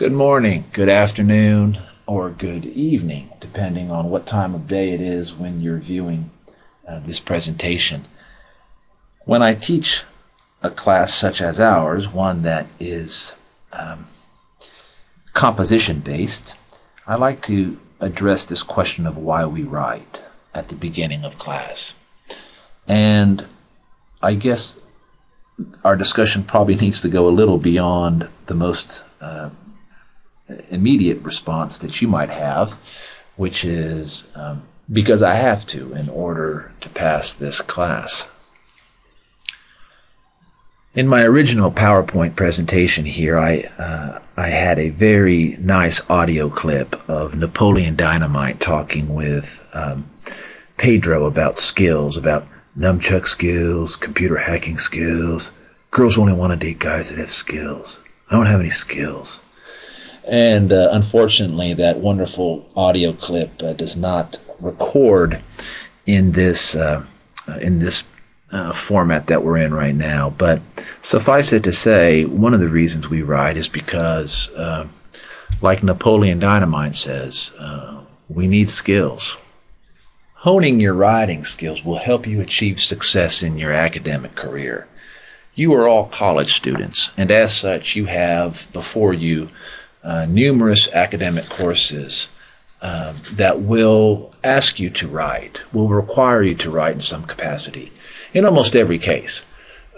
Good morning, good afternoon, or good evening, depending on what time of day it is when you're viewing this presentation. When I teach a class such as ours, one that is composition-based, I like to address this question of why we write at the beginning of class. And I guess our discussion probably needs to go a little beyond the most immediate response that you might have, which is because I have to in order to pass this class. In my original PowerPoint presentation here, I had a very nice audio clip of Napoleon Dynamite talking with Pedro about skills, about nunchuck skills, computer hacking skills. Girls only want to date guys that have skills. I don't have any skills. And unfortunately, that wonderful audio clip does not record in this format that we're in right now. But suffice it to say, one of the reasons we write is because, like Napoleon Dynamite says, we need skills. Honing your writing skills will help you achieve success in your academic career. You are all college students, and as such, you have before you numerous academic courses that will ask you to write, will require you to write in some capacity. In almost every case,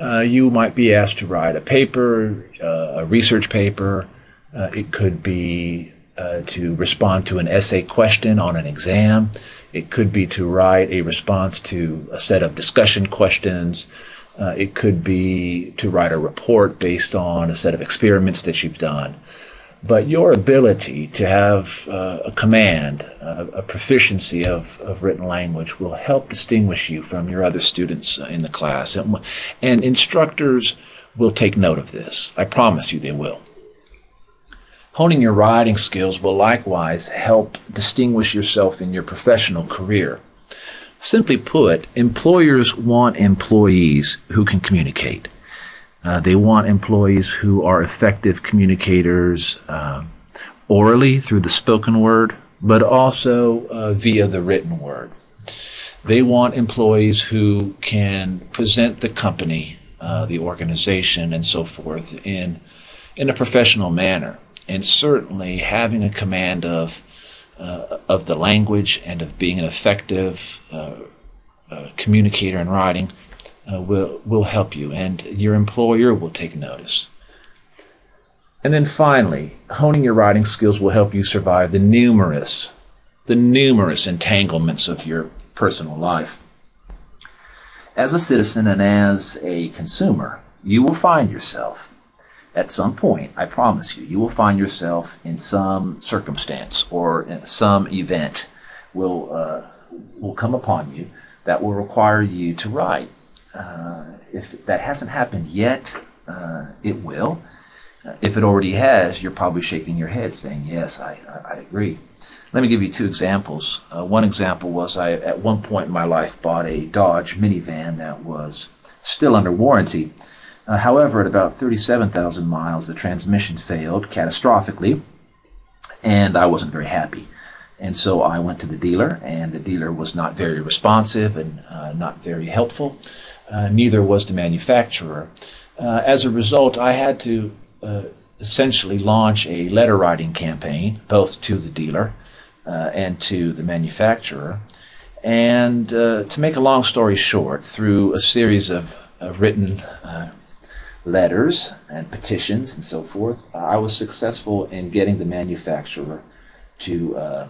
you might be asked to write a paper, a research paper. It could be to respond to an essay question on an exam. It could be to write a response to a set of discussion questions. It could be to write a report based on a set of experiments that you've done. But your ability to have a command, a proficiency of written language will help distinguish you from your other students in the class. And instructors will take note of this. I promise you they will. Honing your writing skills will likewise help distinguish yourself in your professional career. Simply put, employers want employees who can communicate. They want employees who are effective communicators orally through the spoken word, but also via the written word. They want employees who can present the company, the organization, and so forth in a professional manner. And certainly having a command of the language and of being an effective communicator in writing will help you, and your employer will take notice. And then finally, honing your writing skills will help you survive the numerous entanglements of your personal life. As a citizen and as a consumer, you will find yourself at some point, I promise you, you will find yourself in some circumstance or some event will come upon you that will require you to write. If that hasn't happened yet, it will. If it already has, you're probably shaking your head saying, yes, I agree. Let me give you two examples. One example was I, at one point in my life, bought a Dodge minivan that was still under warranty. However, at about 37,000 miles, the transmission failed catastrophically, and I wasn't very happy. And so I went to the dealer, and the dealer was not very responsive and not very helpful. Neither was the manufacturer. As a result, I had to essentially launch a letter writing campaign, both to the dealer and to the manufacturer. And to make a long story short, through a series of written letters and petitions and so forth, I was successful in getting the manufacturer to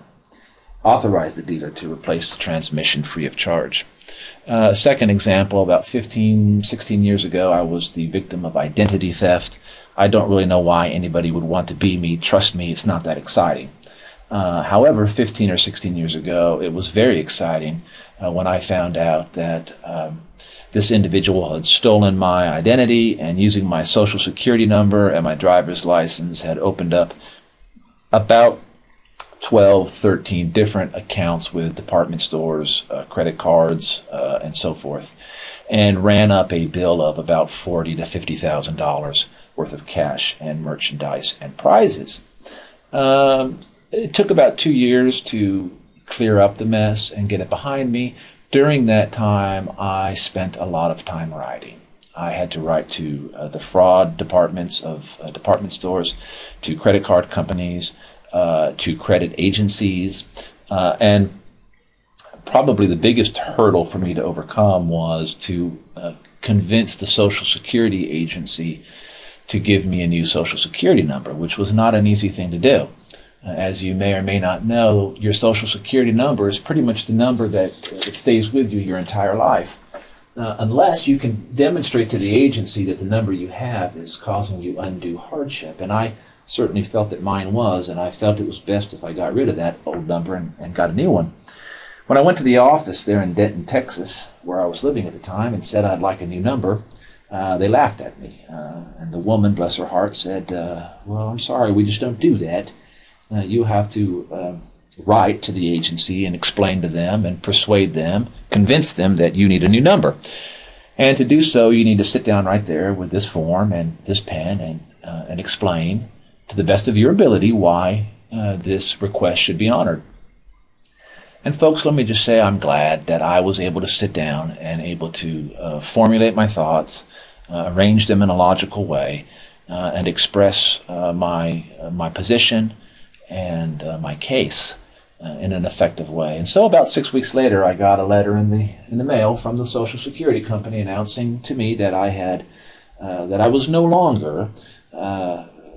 authorize the dealer to replace the transmission free of charge. Second example, about 16 years ago, I was the victim of identity theft. I don't really know why anybody would want to be me. Trust me, it's not that exciting. However, 15 or 16 years ago, it was very exciting when I found out that this individual had stolen my identity and, using my social security number and my driver's license, had opened up about 12, 13 different accounts with department stores, credit cards, and so forth, and ran up a bill of about $40,000 to $50,000 worth of cash and merchandise and prizes. It took about 2 years to clear up the mess and get it behind me. During that time, I spent a lot of time writing. I had to write to the fraud departments of department stores, to credit card companies, to credit agencies, and probably the biggest hurdle for me to overcome was to convince the Social Security agency to give me a new Social Security number, which was not an easy thing to do. As you may or may not know, your Social Security number is pretty much the number that it stays with you your entire life, unless you can demonstrate to the agency that the number you have is causing you undue hardship. And I certainly felt that mine was, and I felt it was best if I got rid of that old number and got a new one. When I went to the office there in Denton, Texas, where I was living at the time, and said I'd like a new number, they laughed at me. And the woman, bless her heart, said, well, I'm sorry, we just don't do that. You have to write to the agency and explain to them and persuade them, convince them that you need a new number. And to do so, you need to sit down right there with this form and this pen and explain to the best of your ability why this request should be honored. And folks, let me just say I'm glad that I was able to sit down and able to formulate my thoughts, arrange them in a logical way, and express my position and my case in an effective way. And so about 6 weeks later, I got a letter in the mail from the Social Security company announcing to me that I was no longer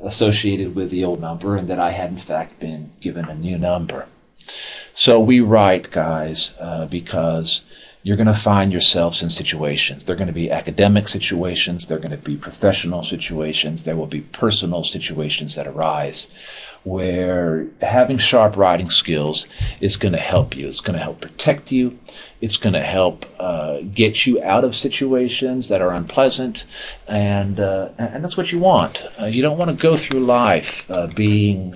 associated with the old number, and that I had in fact been given a new number. So we write, guys, because you're going to find yourselves in situations. They're going to be academic situations. They're going to be professional situations. There will be personal situations that arise where having sharp writing skills is going to help you. It's going to help protect you. It's going to help get you out of situations that are unpleasant, and that's what you want. You don't want to go through life being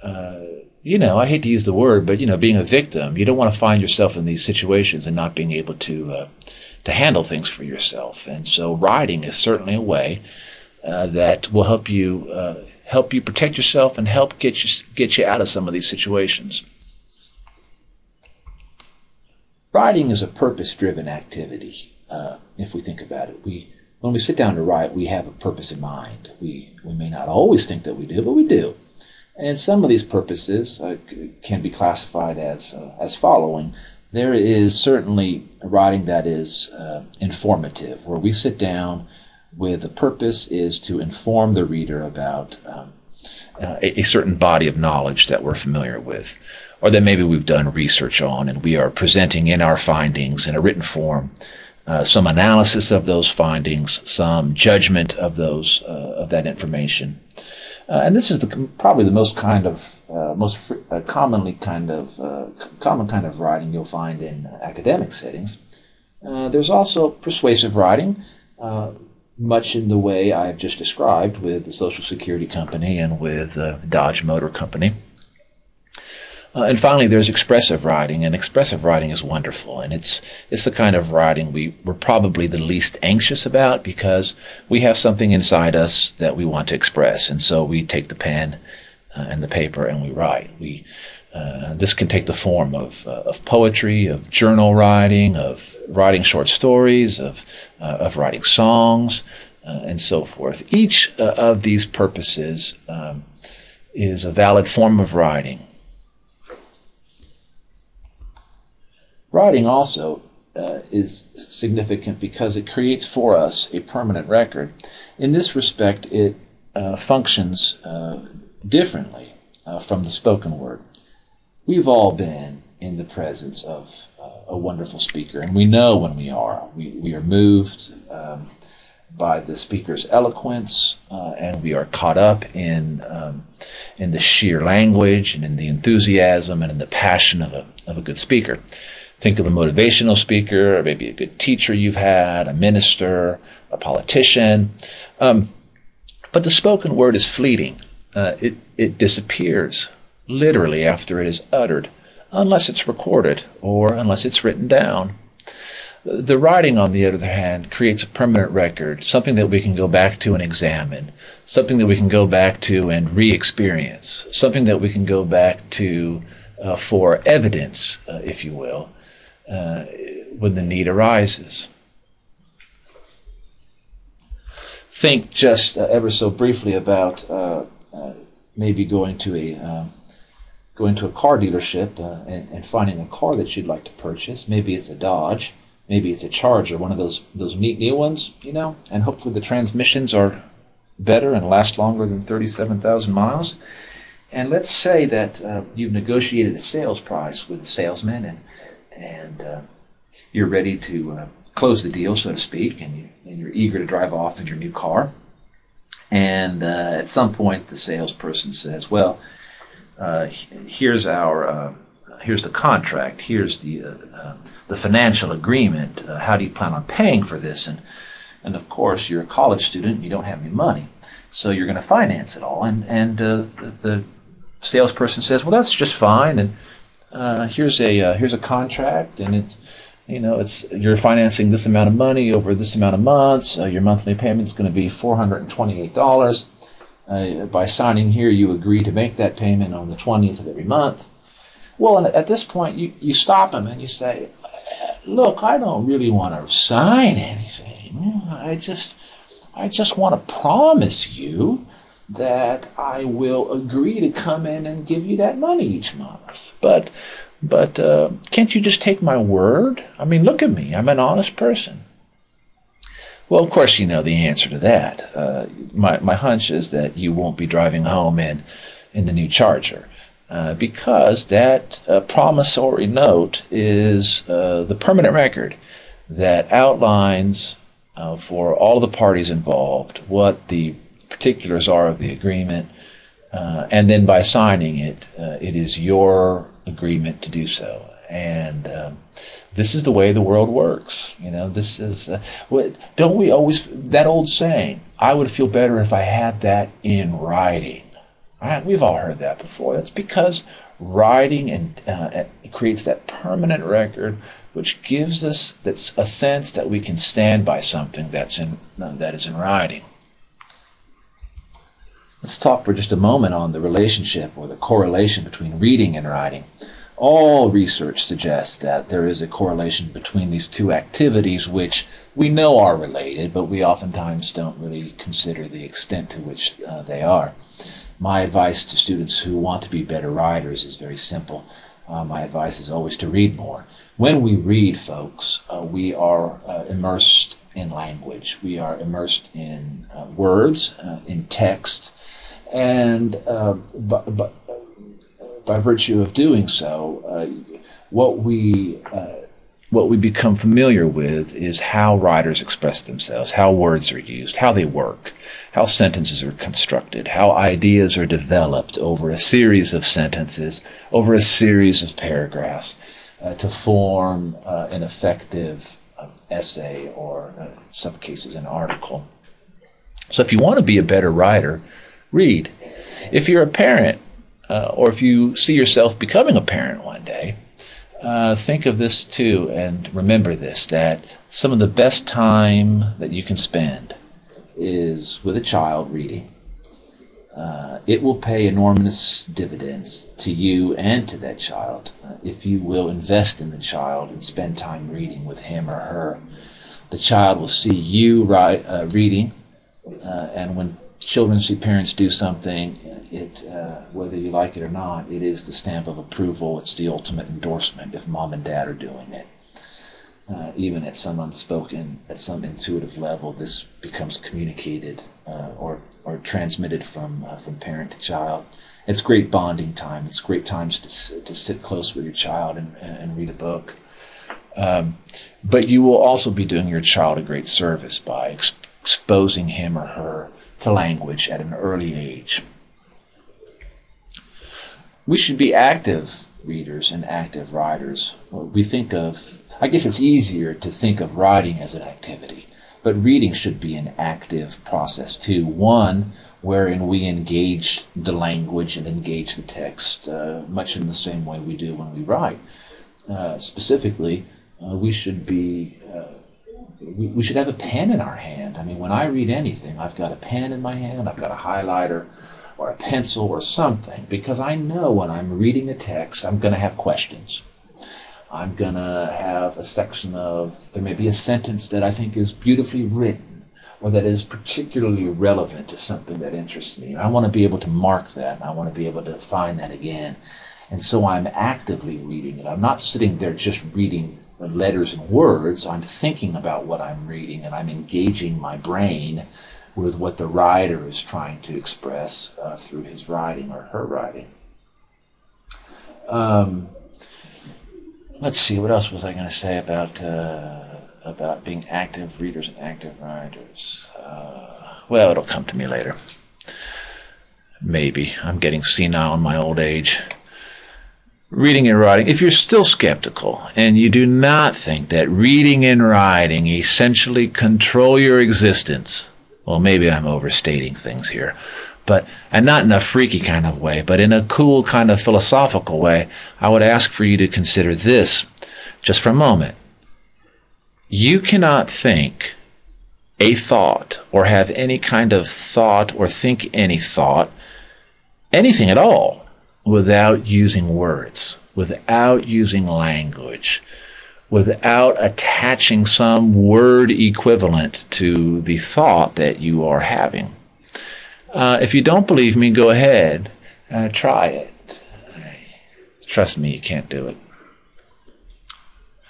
I hate to use the word, but, being a victim. You don't want to find yourself in these situations and not being able to handle things for yourself. And so writing is certainly a way that will help you protect yourself and help get you out of some of these situations. Writing is a purpose-driven activity, if we think about it. When we sit down to write, we have a purpose in mind. We may not always think that we do, but we do. And some of these purposes can be classified as following. There is certainly writing that is informative, where we sit down with the purpose is to inform the reader about a certain body of knowledge that we're familiar with, or that maybe we've done research on, and we are presenting in our findings in a written form some analysis of those findings, some judgment of that information. And this is probably the most common kind of writing you'll find in academic settings. There's also persuasive writing, much in the way I've just described with the Social Security Company and with Dodge Motor Company. And finally, there's expressive writing, and expressive writing is wonderful, and it's the kind of writing we're probably the least anxious about, because we have something inside us that we want to express, and so we take the pen and the paper and we write. This can take the form of poetry, of journal writing, of writing short stories, of writing songs, and so forth. Each of these purposes is a valid form of writing. Writing also is significant because it creates for us a permanent record. In this respect, it functions differently from the spoken word. We've all been in the presence of a wonderful speaker, and we know when we are. We are moved by the speaker's eloquence, and we are caught up in the sheer language and in the enthusiasm and in the passion of a good speaker. Think of a motivational speaker, or maybe a good teacher you've had, a minister, a politician. But the spoken word is fleeting. It disappears literally after it is uttered, unless it's recorded or unless it's written down. The writing, on the other hand, creates a permanent record, something that we can go back to and examine, something that we can go back to and re-experience, something that we can go back to for evidence, if you will, when the need arises. Think just ever so briefly about maybe going to a car dealership and finding a car that you'd like to purchase. Maybe it's a Dodge, maybe it's a Charger, one of those neat new ones, you know, and hopefully the transmissions are better and last longer than 37,000 miles. And let's say that you've negotiated a sales price with the salesman, and you're ready to close the deal, so to speak, and you're eager to drive off in your new car. And at some point, the salesperson says, "Well, here's the contract. Here's the financial agreement. How do you plan on paying for this?" And of course, you're a college student and you don't have any money, so you're going to finance it all. And the salesperson says, "Well, that's just fine. And here's a contract, and you're financing this amount of money over this amount of months. Your monthly payment is going to be $428. By signing here, you agree to make that payment on the 20th of every month." Well, and at this point, you stop him and you say, "Look, I don't really want to sign anything. I just want to promise you that I will agree to come in and give you that money each month. But can't you just take my word? I mean, look at me. I'm an honest person." Well, of course, you know the answer to that. My hunch is that you won't be driving home in the new Charger, because that promissory note is the permanent record that outlines for all of the parties involved what the particulars are of the agreement, and then by signing it, it is your agreement to do so. And this is the way the world works. You know, this is don't we always, that old saying, "I would feel better if I had that in writing." Right? We've all heard that before. That's because writing and creates that permanent record, which gives us that's a sense that we can stand by something that is in writing. Let's talk for just a moment on the relationship or the correlation between reading and writing. All research suggests that there is a correlation between these two activities, which we know are related, but we oftentimes don't really consider the extent to which they are. My advice to students who want to be better writers is very simple. My advice is always to read more. When we read, folks, we are immersed in language. We are immersed in words, in text, and by virtue of doing so, what we become familiar with is how writers express themselves, how words are used, how they work, how sentences are constructed, how ideas are developed over a series of sentences, over a series of paragraphs, to form an effective essay or, in some cases, an article. So if you want to be a better writer, read. If you're a parent, or if you see yourself becoming a parent one day, think of this too, and remember this, that some of the best time that you can spend is with a child reading. It will pay enormous dividends to you and to that child if you will invest in the child and spend time reading with him or her. The child will see you reading, and when children see parents do something, whether you like it or not, it is the stamp of approval. It's the ultimate endorsement if mom and dad are doing it. Even at some unspoken, at some intuitive level, this becomes communicated or transmitted from parent to child. It's great bonding time. It's great times to sit close with your child and read a book. But you will also be doing your child a great service by exposing him or her to language at an early age. We should be active readers and active writers. We think of, I guess it's easier to think of writing as an activity, but reading should be an active process too. One wherein we engage the language and engage the text much in the same way we do when we write. Specifically, we should be we should have a pen in our hand. I mean, when I read anything, I've got a pen in my hand, I've got a highlighter or a pencil or something, because I know when I'm reading a text, I'm going to have questions. I'm going to have a section of, there may be a sentence that I think is beautifully written or that is particularly relevant to something that interests me. I want to be able to mark that, and I want to be able to find that again. And so I'm actively reading it. I'm not sitting there just reading letters and words. I'm thinking about what I'm reading, and I'm engaging my brain with what the writer is trying to express through his writing or her writing. Let's see, what else was I going to say about being active readers and active writers? Well, it'll come to me later. Maybe. I'm getting senile in my old age. Reading and writing. If you're still skeptical and you do not think that reading and writing essentially control your existence, well, maybe I'm overstating things here, and not in a freaky kind of way, but in a cool kind of philosophical way, I would ask for you to consider this just for a moment. You cannot think a thought or have any kind of thought or think any thought, anything at all, without using words, without using language, without attaching some word equivalent to the thought that you are having. If you don't believe me, go ahead, try it. Trust me, you can't do it.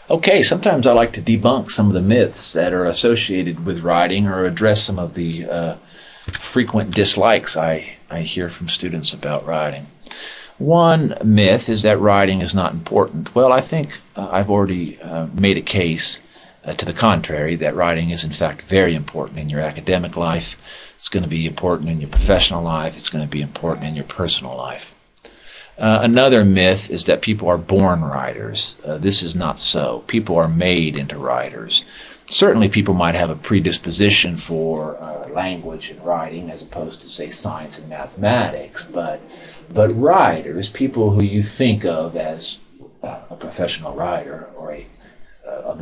Okay, sometimes I like to debunk some of the myths that are associated with writing or address some of the frequent dislikes I hear from students about writing. One myth is that writing is not important. Well, I think I've already made a case to the contrary, that writing is in fact very important in your academic life. It's going to be important in your professional life. It's going to be important in your personal life. Another myth is that people are born writers. This is not so. People are made into writers. Certainly people might have a predisposition for language and writing as opposed to, say, science and mathematics, but writers, people who you think of as a professional writer or a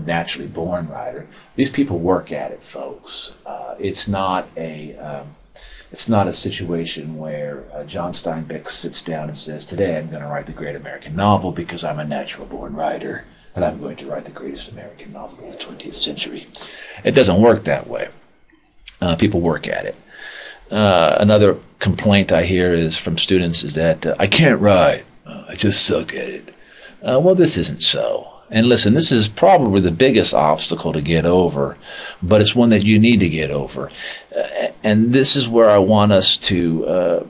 naturally born writer, these people work at it, folks. It's not a situation where John Steinbeck sits down and says, today I'm going to write the great American novel because I'm a natural born writer and I'm going to write the greatest American novel of the 20th century. It doesn't work that way. People work at it. Another complaint I hear is from students is that I can't write. I just suck at it. Well, this isn't so. And listen, this is probably the biggest obstacle to get over, but it's one that you need to get over. And this is where I want us to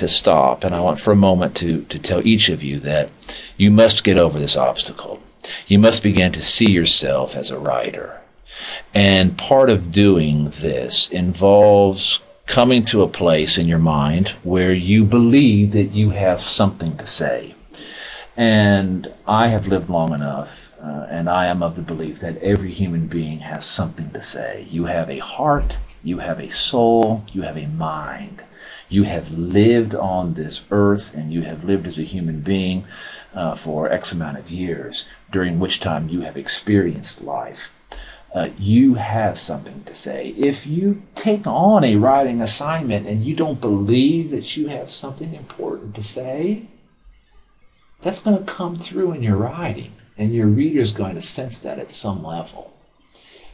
stop. And I want for a moment to tell each of you that you must get over this obstacle. You must begin to see yourself as a writer. And part of doing this involves coming to a place in your mind where you believe that you have something to say. And I have lived long enough, and I am of the belief that every human being has something to say. You have a heart, you have a soul, you have a mind. You have lived on this earth, and you have lived as a human being for X amount of years, during which time you have experienced life. You have something to say. If you take on a writing assignment and you don't believe that you have something important to say, that's going to come through in your writing, and your reader's going to sense that at some level.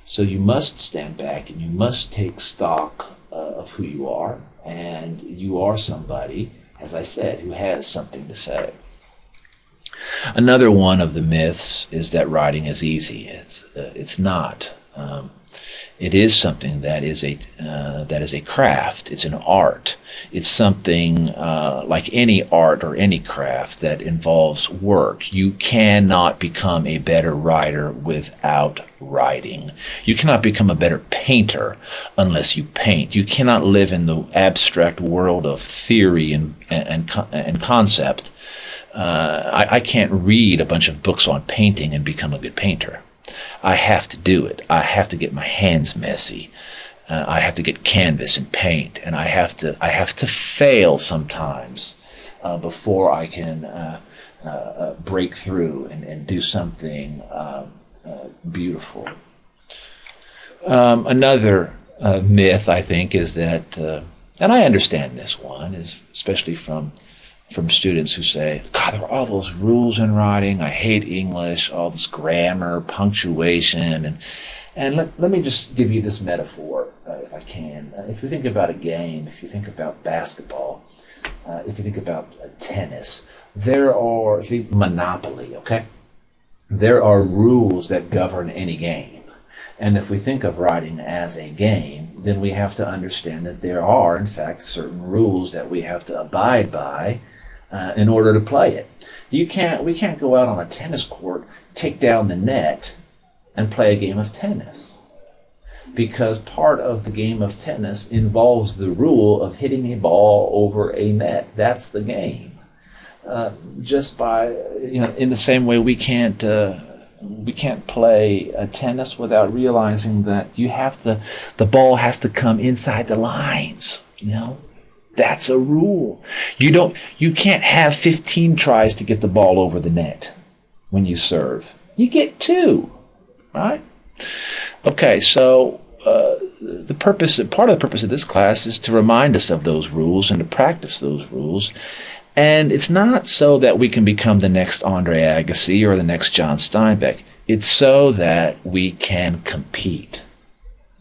So you must stand back and you must take stock of who you are, and you are somebody, as I said, who has something to say. Another one of the myths is that writing is easy. It's not. It is something that is a craft. It's an art. It's something like any art or any craft that involves work. You cannot become a better writer without writing. You cannot become a better painter unless you paint. You cannot live in the abstract world of theory and concept. I can't read a bunch of books on painting and become a good painter. I have to do it. I have to get my hands messy. I have to get canvas and paint, and I have to fail sometimes before I can break through and do something beautiful. Another myth, I think, is that, and I understand this one, is especially from students who say, God, there are all those rules in writing. I hate English, all this grammar, punctuation. And let me just give you this metaphor, if I can. If you think about a game, if you think about basketball, if you think about tennis, Monopoly, okay? There are rules that govern any game. And if we think of writing as a game, then we have to understand that there are, in fact, certain rules that we have to abide by in order to play it. We can't go out on a tennis court, take down the net, and play a game of tennis. Because part of the game of tennis involves the rule of hitting a ball over a net. That's the game. Just by, in the same way we can't play tennis without realizing that the ball has to come inside the lines. That's a rule. You can't have 15 tries to get the ball over the net when you serve. You get 2, right? Okay, so part of the purpose of this class is to remind us of those rules and to practice those rules. And it's not so that we can become the next Andre Agassi or the next John Steinbeck. It's so that we can compete,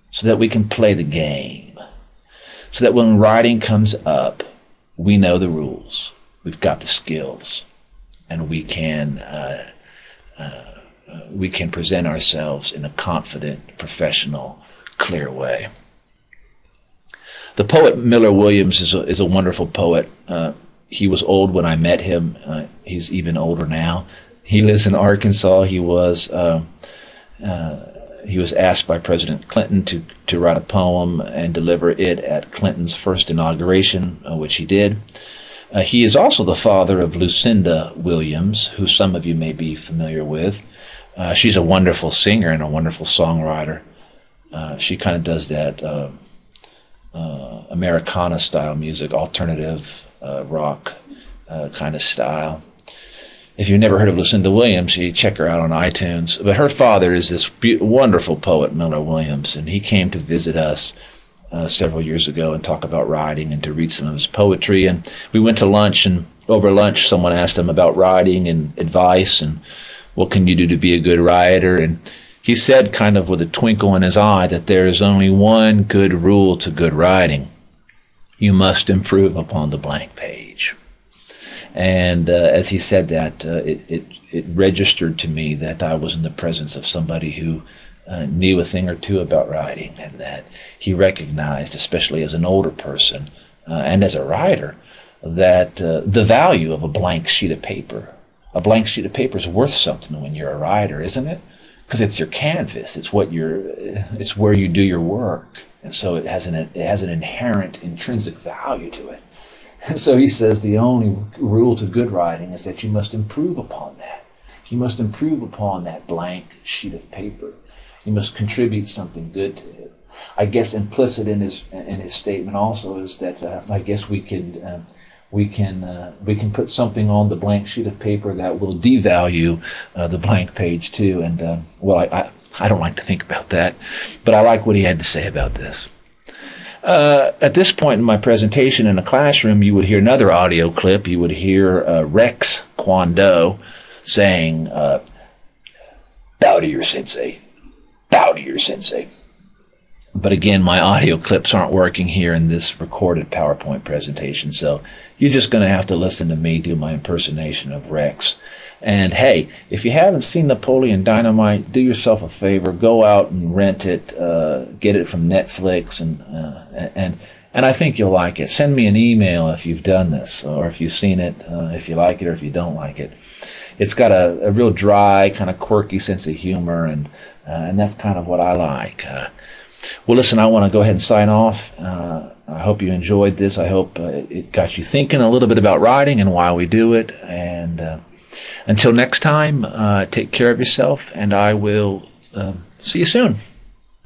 so that we can play the game, so that when writing comes up, we know the rules, we've got the skills, and we can present ourselves in a confident, professional, clear way. The poet Miller Williams is a wonderful poet. He was old when I met him. He's even older now. He lives in Arkansas. He was asked by President Clinton to write a poem and deliver it at Clinton's first inauguration, which he did. He is also the father of Lucinda Williams, who some of you may be familiar with. She's a wonderful singer and a wonderful songwriter. She kind of does that Americana-style music, alternative rock kind of style. If you've never heard of Lucinda Williams, you check her out on iTunes. But her father is this wonderful poet, Miller Williams, and he came to visit us several years ago and talk about writing and to read some of his poetry. And we went to lunch, and over lunch someone asked him about writing and advice and what can you do to be a good writer. And he said, kind of with a twinkle in his eye, that there is only one good rule to good writing. You must improve upon the blank page. And as he said that, it registered to me that I was in the presence of somebody who knew a thing or two about writing, and that he recognized, especially as an older person and as a writer, that the value of a blank sheet of paper. A blank sheet of paper is worth something when you're a writer, isn't it? Because it's your canvas. It's where you do your work, and so it has an inherent intrinsic value to it. And so he says the only rule to good writing is that you must improve upon that. You must improve upon that blank sheet of paper. You must contribute something good to it. I guess implicit in his statement also is that I guess we can put something on the blank sheet of paper that will devalue the blank page too. And I don't like to think about that, but I like what he had to say about this. At this point in my presentation in the classroom, you would hear another audio clip. You would hear Rex Quando saying, "Bow to your sensei, bow to your sensei." But again, my audio clips aren't working here in this recorded PowerPoint presentation, so you're just going to have to listen to me do my impersonation of Rex. And hey, if you haven't seen Napoleon Dynamite, do yourself a favor, go out and rent it, get it from Netflix, and I think you'll like it. Send me an email if you've done this, or if you've seen it, if you like it or if you don't like it. It's got a real dry, kind of quirky sense of humor, and that's kind of what I like. Well, listen, I want to go ahead and sign off. I hope you enjoyed this. I hope it got you thinking a little bit about writing and why we do it. And until next time, take care of yourself, and I will see you soon.